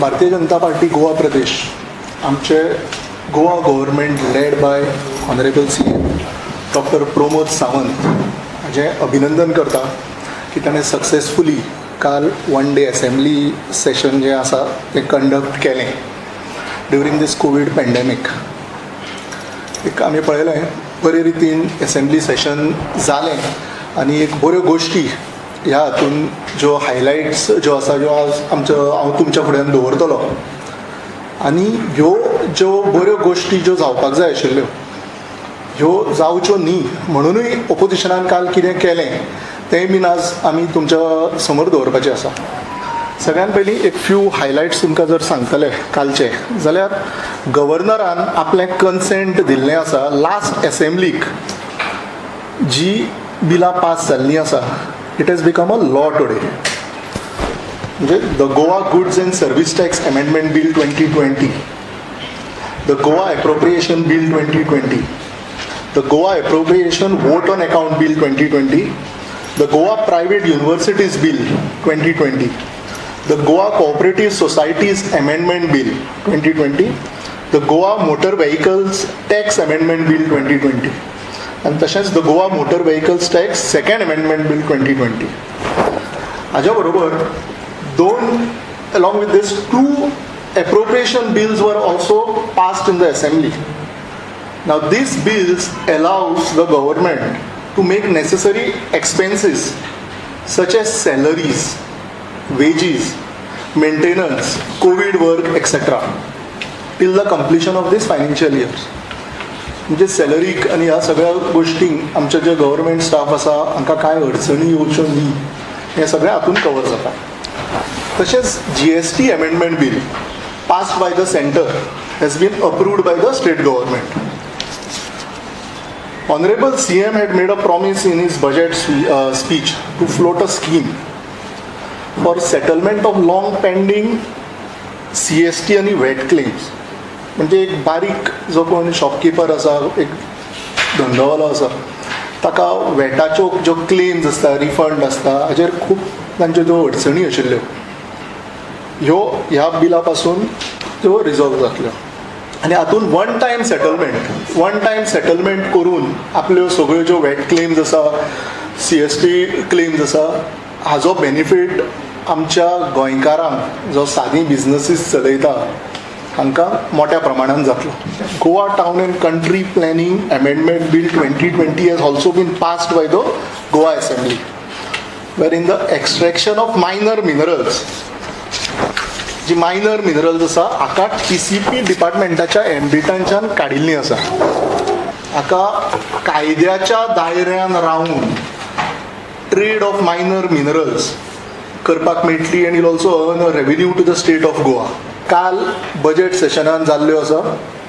Bharatiya Janata party Goa प्रदेश आमचे Goa government led by honourable CM doctor Pramod Sawant हाजें अभिनंदन करता की ताणें सक्सेसफुली काल वन डे असेंब्ली सेशन जें आसा तें कंडक्ट केलें ड्युरींग दीस कोवीड पॅन्डेमीक. एक आमी पळयलें बरे रितीन असेंब्ली सेशन जालें आनी एक बऱ्यो गोश्टी ह्या हातून ज्यो हायलायट्स ज्यो आसा ज्यो आज हांव तुमच्या फुड्यान दवरतलो आनी ह्यो ज्यो बऱ्यो गोश्टी ज्यो जावपाक जाय आशिल्ल्यो ह्यो जावच्यो न्ही म्हणूनय ऑपोजिशनान काल कितें केलें तेंय बीन आज आमी तुमच्या समोर दवरपाचें आसा. सगळ्यान पयलीं एक फ्यू हायलायट्स तुमकां जर सांगतले कालचे जाल्यार गव्हर्नरान आपलें कन्सेंट दिल्लें आसा लास्ट असेंब्लीक जी बिलां पास जाल्लीं आसा. It has become a law today. म्हणजे the Goa goods and service tax amendment bill 2020, the Goa appropriation bill 2020, the Goa appropriation vote on account bill 2020, the Goa private universities bill 2020, the Goa cooperative societies amendment bill 2020, the Goa motor vehicles tax amendment bill 2020 आणि तशेंच the Goa motor vehicles tax second amendment bill 2020. हाज्या बरोबर along with this, 2 appropriation bills were also passed in the assembly. Now these bills allows the government to make necessary expenses such as salaries, wages, maintenance, COVID work, etc. till the completion of this financial year. म्हणजे सॅलरीक आनी ह्या सगळ्या गोश्टींक आमचे जे government staff आसा हांकां कांय अडचणी येवच्यो न्ही हें सगळें हातून कवर जाता. तशेंच GST amendment bill passed by the centre has been approved by the state government. Honorable CM had made a promise in his budget speech to float a scheme for settlement of long pending CST आणि VAT claims. म्हणजे एक बारीक जो कोण shopkeeper आसा एक धंदोवालो आसा ताका वॅटाच्यो ज्यो क्लेम्स आसता रिफंड आसता हाजेर खूब तांच्यो ज्यो अडचणी आशिल्ल्यो ह्यो ह्या बिला पासून त्यो रिजॉल्व जातल्यो आनी हातून वन टायम सेटलमेंट करून आपल्यो सगळ्यो ज्यो वॅट क्लेम्स आसा CST क्लेम्स आसा हाजो बेनिफीट आमच्या गोंयकारांक जो सादी बिजनसीस चलयता हांकां मोठ्या प्रमाणान जातलो. Goa town and country planning amendment bill 2020 has also been passed by the Goa Assembly, wherein the extraction of minor minerals, जी मायनर मिनरल्स आसा हाका PCP डिपार्टमेंटाच्या एम्बिटांच्यान काडिल्लीं आसा. हाका कायद्याच्या दायऱ्यान रावन ट्रेड ऑफ मायनर मिनरल्स करपाक मेळटली and it'll also earn a revenue to the state of Goa. काल बजेट सेशनान जाल्ल्यो आसा